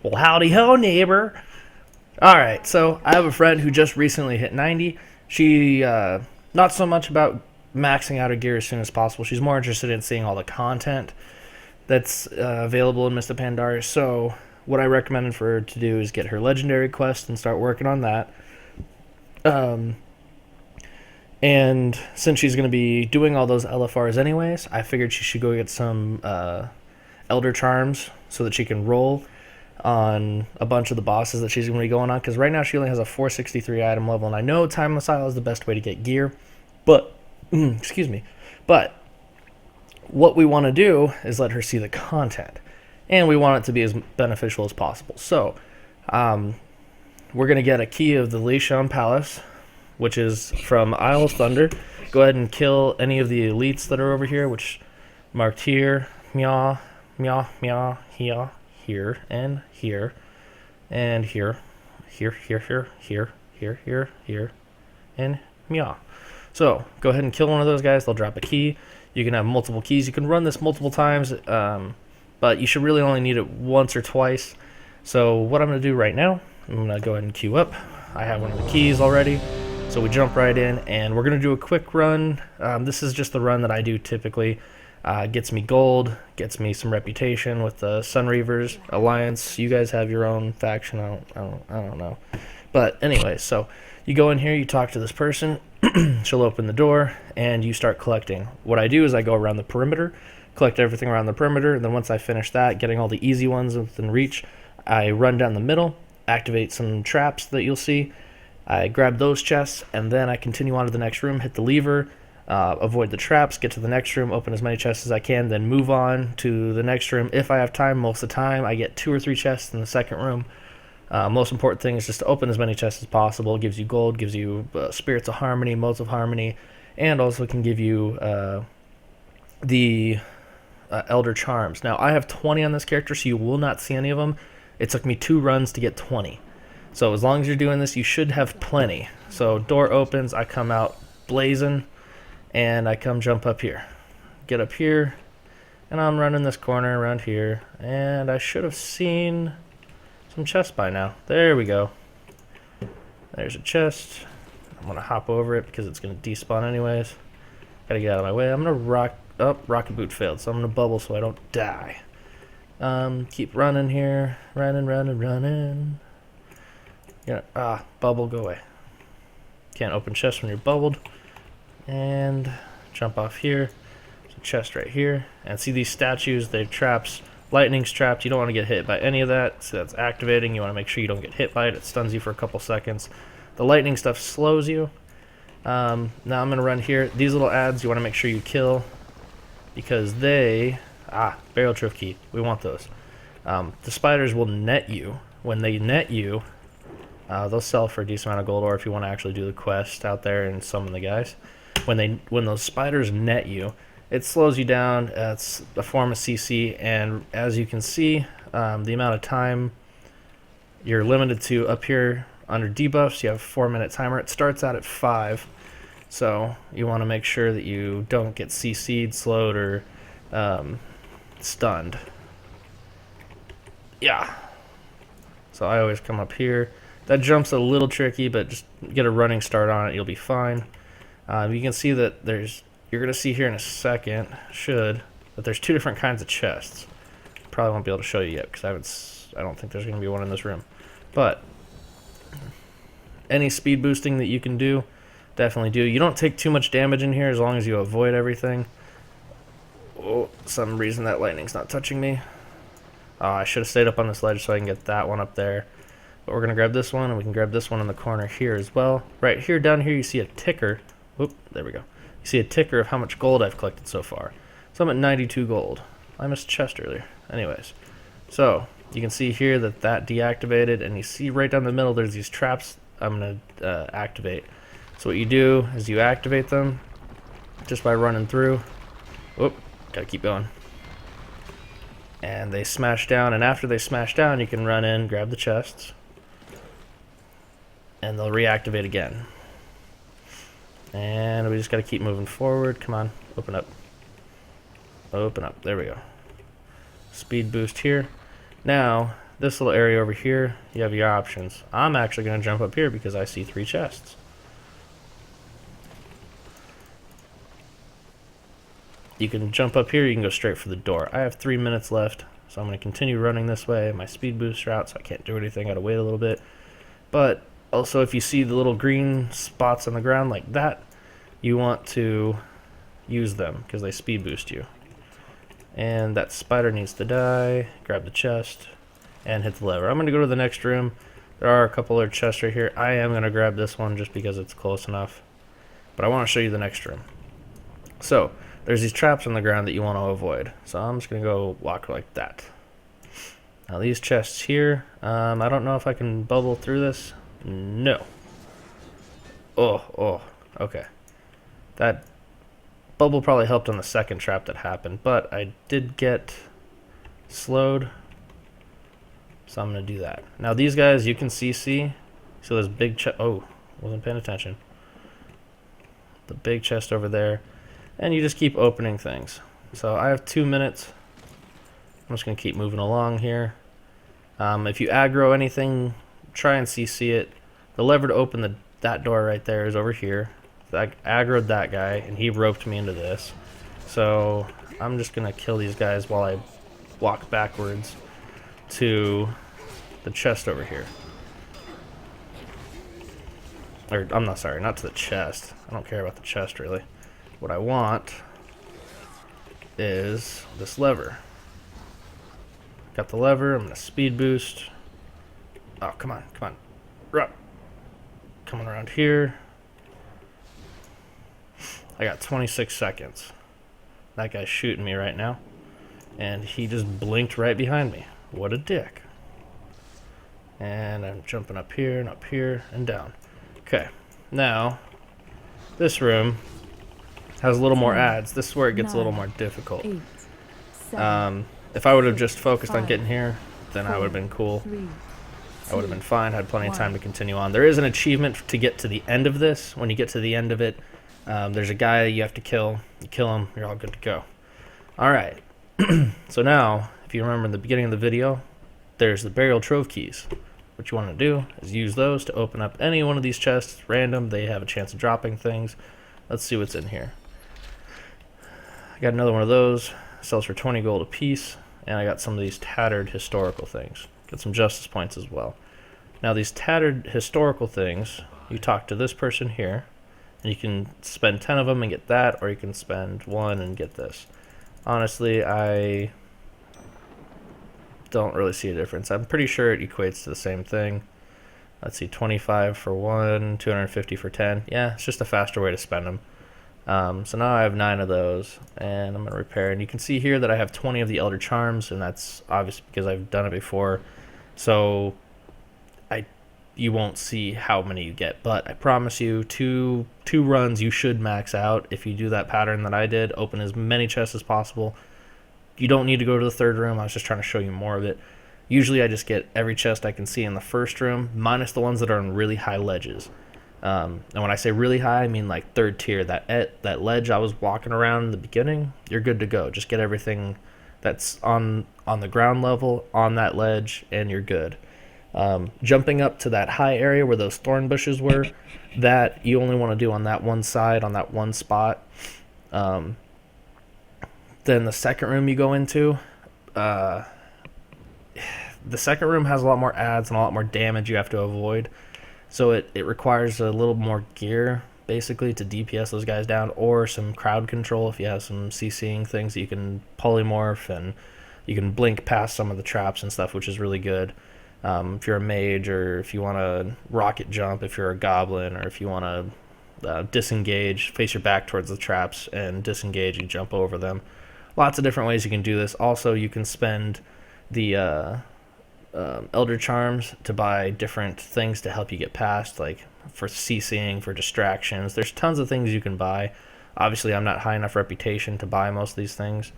Well, howdy ho, neighbor. All right, so I have a friend who just recently hit 90. She, not so much about maxing out her gear as soon as possible. She's more interested in seeing all the content that's available in Mr. Pandaria. So, what I recommended for her to do is get her legendary quest and start working on that. Um, and since she's going to be doing all those LFRs anyways, I figured she should go get some Elder Charms so that she can roll on a bunch of the bosses that she's going to be going on, because right now she only has a 463 item level, and I know Time Missile is the best way to get gear, but excuse me, but what we want to do is let her see the content, and we want it to be as beneficial as possible. So we're going to get a key of the Leishon Palace, which is from Isle of Thunder. Go ahead and kill any of the elites that are over here, which marked here, meow, meow, meow, here, and here, and here, here, and meow. So go ahead and kill one of those guys. They'll drop a key. You can have multiple keys. You can run this multiple times, but you should really only need it once or twice. So what I'm going to do right now, I'm going to go ahead and queue up. I have one of the keys already, so we jump right in, and we're going to do a quick run. This is just the run that I do typically. Gets me gold, gets me some reputation with the Sun Reavers Alliance. You guys have your own faction. I don't know. But anyway, so you go in here, you talk to this person. She'll open the door, and you start collecting. What I do is I go around the perimeter, collect everything around the perimeter, and then once I finish that, getting all the easy ones within reach, I run down the middle, activate some traps that you'll see. I grab those chests, and then I continue on to the next room, hit the lever, avoid the traps, get to the next room, open as many chests as I can, then move on to the next room. If I have time, most of the time, I get 2 or 3 chests in the second room. Most important thing is just to open as many chests as possible. It gives you gold, gives you spirits of harmony, motes of harmony, and also can give you the elder charms. Now, I have 20 on this character, so you will not see any of them. It took me 2 runs to get 20. So as long as you're doing this, you should have plenty. So door opens, I come out blazing, and I come jump up here. Get up here, and I'm running this corner around here, and I should have seen some chests by now. There we go. There's a chest. I'm going to hop over it because it's going to despawn anyways. Gotta get out of my way. I'm going to rocket boot failed, so I'm going to bubble so I don't die. Keep running here. Running. Yeah, bubble, go away. Can't open chests when you're bubbled. And jump off here. There's a chest right here. And see these statues, they're traps. Lightning's trapped. You don't want to get hit by any of that. So that's activating. You want to make sure you don't get hit by it. It stuns you for a couple seconds. The lightning stuff slows you. Now I'm going to run here. These little ads you want to make sure you kill, because they... barrel trove key. We want those. The spiders will net you. When they net you, they'll sell for a decent amount of gold, or if you want to actually do the quest out there and summon the guys. When those spiders net you, it slows you down. It's a form of CC, and as you can see, the amount of time you're limited to up here under debuffs, you have a 4-minute timer. It starts out at 5, so you want to make sure that you don't get CC'd, slowed, or stunned. Yeah. So I always come up here. That jump's a little tricky, but just get a running start on it, you'll be fine. You can see that you're going to see here in a second, that there's 2 different kinds of chests. Probably won't be able to show you yet, because I don't think there's going to be one in this room. But any speed boosting that you can do, definitely do. You don't take too much damage in here as long as you avoid everything. Oh, some reason that lightning's not touching me. I should have stayed up on this ledge so I can get that one up there. But we're going to grab this one, and we can grab this one in the corner here as well. Right here, down here, you see a ticker. Whoop, there we go. You see a ticker of how much gold I've collected so far. So I'm at 92 gold. I missed a chest earlier. Anyways, so you can see here that deactivated, and you see right down the middle there's these traps I'm going to activate. So what you do is you activate them just by running through. Whoop, gotta keep going. And they smash down, and after they smash down, you can run in, grab the chests, and they'll reactivate again. And we just got to keep moving forward. Come on, open up. Open up. There we go. Speed boost here. Now, this little area over here, you have your options. I'm actually going to jump up here because I see 3 chests. You can jump up here, you can go straight for the door. I have 3 minutes left, so I'm going to continue running this way. My speed booster out, so I can't do anything. I got to wait a little bit. But also, if you see the little green spots on the ground like that, you want to use them because they speed boost you. And that spider needs to die. Grab the chest and hit the lever. I'm going to go to the next room. There are a couple other chests right here. I am going to grab this one just because it's close enough. But I want to show you the next room. So, there's these traps on the ground that you want to avoid. So I'm just going to go walk like that. Now these chests here, I don't know if I can bubble through this. No. Oh, okay. That bubble probably helped on the second trap that happened, but I did get slowed. So I'm going to do that. Now these guys, you can CC. So there's big chest. Oh, wasn't paying attention. The big chest over there. And you just keep opening things. So I have 2 minutes. I'm just going to keep moving along here. If you aggro anything, try and CC it. The lever to open that door right there is over here. I aggroed that guy, and he roped me into this. So I'm just going to kill these guys while I walk backwards to the chest over here. Or, I'm not sorry, not to the chest. I don't care about the chest, really. What I want is this lever. Got the lever, I'm going to speed boost. Oh, come on, come on. Run. Coming around here. I got 26 seconds. That guy's shooting me right now. And he just blinked right behind me. What a dick. And I'm jumping up here and down. Okay, now this room has a little more ads. This is where it gets a little more difficult. If I would have just focused on getting here, then I would have been cool. I would have been fine, had plenty of time to continue on. There is an achievement to get to the end of this. When you get to the end of it, there's a guy you have to kill. You kill him, you're all good to go. Alright, so now, if you remember in the beginning of the video, there's the burial trove keys. What you want to do is use those to open up any one of these chests. Random, they have a chance of dropping things. Let's see what's in here. I got another one of those. Sells for 20 gold a piece. And I got some of these tattered historical things. Got some justice points as well. Now these tattered historical things, you talk to this person here, and you can spend 10 of them and get that, or you can spend 1 and get this. Honestly, I don't really see a difference. I'm pretty sure it equates to the same thing. Let's see, 25 for 1, 250 for 10. Yeah, it's just a faster way to spend them. So now I have 9 of those, and I'm going to repair. And you can see here that I have 20 of the Elder Charms, and that's obviously because I've done it before. So you won't see how many you get, but I promise you, two runs you should max out. If you do that pattern that I did, open as many chests as possible. You don't need to go to the third room. I was just trying to show you more of it. Usually I just get every chest I can see in the first room, minus the ones that are on really high ledges. And when I say really high, I mean like third tier. That ledge I was walking around in the beginning, you're good to go. Just get everything that's on the ground level on that ledge, and you're good. Jumping up to that high area where those thorn bushes were, that you only want to do on that one side, on that one spot. Then the second room you go into, the second room has a lot more adds and a lot more damage you have to avoid. So it requires a little more gear, basically, to DPS those guys down, or some crowd control if you have some CCing things that you can polymorph, and you can blink past some of the traps and stuff, which is really good. If you're a mage, or if you want to rocket jump, if you're a goblin, or if you want to disengage, face your back towards the traps and disengage and jump over them. Lots of different ways you can do this. Also, you can spend the Elder Charms to buy different things to help you get past, like for CCing, for distractions. There's tons of things you can buy. Obviously, I'm not high enough reputation to buy most of these things,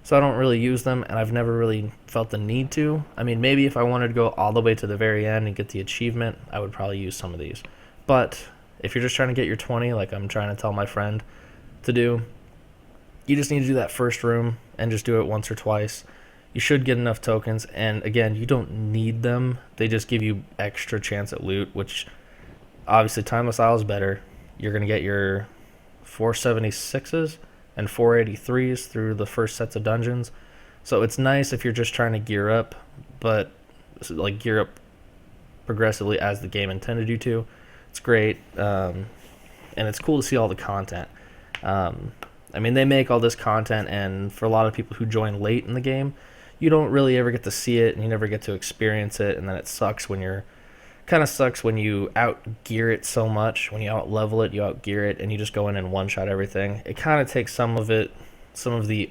so I don't really use them, and I've never really felt the need to. I mean, maybe if I wanted to go all the way to the very end and get the achievement, I would probably use some of these. But if you're just trying to get your 20, like I'm trying to tell my friend to do, you just need to do that first room and just do it once or twice. You should get enough tokens, and again, you don't need them. They just give you extra chance at loot, which obviously Timeless Isle is better. You're going to get your 476s and 483s through the first sets of dungeons. So it's nice if you're just trying to gear up, but like gear up progressively as the game intended you to. It's great, and it's cool to see all the content. I mean, they make all this content, and for a lot of people who join late in the game, you don't really ever get to see it, and you never get to experience it, and then it sucks when you're kind of sucks when you out gear it so much. When you out level it, you out gear it, and you just go in and one shot everything. It kind of takes some of the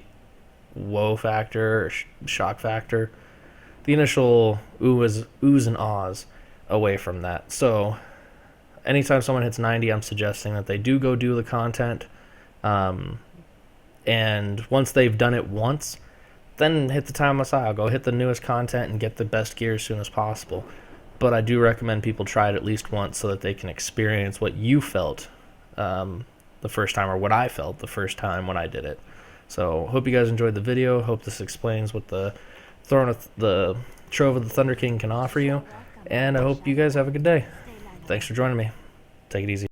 woe factor or shock factor, the initial oohs and ahs away from that. So anytime someone hits 90, I'm suggesting that they do go do the content, and once they've done it once, then hit the Timeless Isle, go hit the newest content and get the best gear as soon as possible. But I do recommend people try it at least once so that they can experience what you felt the first time, or what I felt the first time when I did it. So hope you guys enjoyed the video. Hope this explains what the Trove of the Thunder King can offer you, and I hope you guys have a good day. Thanks for joining me. Take it easy.